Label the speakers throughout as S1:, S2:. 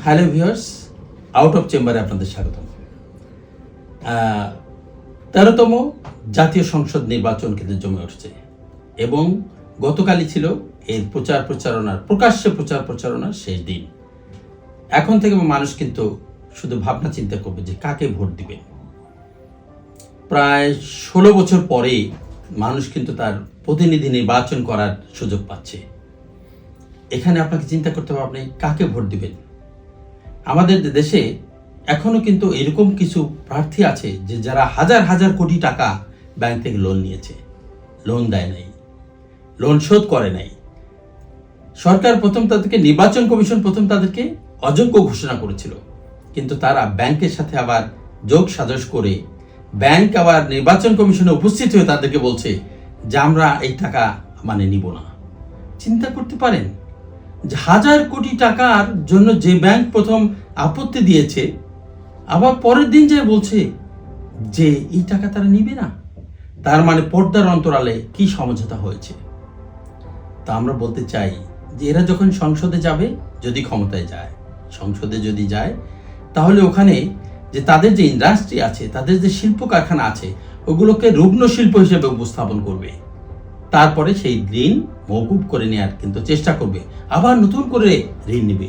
S1: Hello viewers, out of চেম্বারে আপনাদের স্বাগতম। 13তম জাতীয় সংসদ নির্বাচন কিন্তু জমে উঠছে এবং গতকালই ছিল এর প্রকাশ্যে প্রচার প্রচারণার শেষ দিন। এখন থেকে মানুষ কিন্তু শুধু ভাবনা চিন্তা করবে যে কাকে ভোট দিবে। প্রায় 16 বছর পরে মানুষ কিন্তু তার প্রতিনিধি নির্বাচন করার সুযোগ পাচ্ছে। এখানে আপনাকে চিন্তা করতে হবে আপনি কাকে ভোট দিবেন। আমাদের দেশে এখনো কিন্তু এরকম কিছু প্রার্থী আছে যে যারা হাজার হাজার কোটি টাকা ব্যাংক থেকে লোন নিয়েছে, লোন দেয় নাই, লোন শোধ করে নাই। সরকার নির্বাচন কমিশন প্রথম তাদেরকে অযোগ্য ঘোষণা করেছিল, কিন্তু তারা ব্যাংকের সাথে আবার যোগ সাজস করে ব্যাংক আবার নির্বাচন কমিশনে উপস্থিত হয়ে তাদেরকে বলছে যে আমরা এই টাকা নিব না। চিন্তা করতে পারেন যে হাজার কোটি টাকার জন্য যে ব্যাংক প্রথম আপত্তি দিয়েছে আবার পরের দিন যে বলছে যে এই টাকা তারা নিবে না। তার পর্দার অন্তরালে কি সমঝোতা হয়েছে। তা আমরা বলতে চাই যে এরা যখন সংসদে যাবে, যদি ক্ষমতায় যায়, সংসদে যদি যায়, তাহলে ওখানে যে তাদের যে ইন্ডাস্ট্রি আছে, তাদের যে শিল্প কারখানা আছে, ওগুলোকে রুগ্ন শিল্প হিসেবে উপস্থাপন করবে। তারপরে সেই ঋণ মওকুফ করে নেওয়ার কিন্তু চেষ্টা করবে, আবার নতুন করে ঋণ নেবে।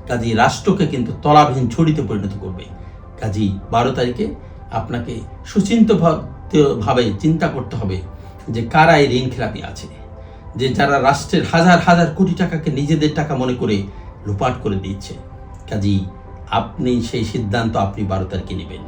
S1: কাজেই রাষ্ট্রকে কিন্তু তলাবিহীন ছড়িতে পরিণত করবে। কাজেই 12 তারিখে আপনাকে সুচিন্তিতভাবে চিন্তা করতে হবে যে কারা এই ঋণ খেলাপি আছে, যে যারা রাষ্ট্রের হাজার হাজার কোটি টাকাকে নিজেদের টাকা মনে করে লুপাট করে দিচ্ছে। কাজেই আপনি সেই সিদ্ধান্ত 12 তারিখে নেবেন।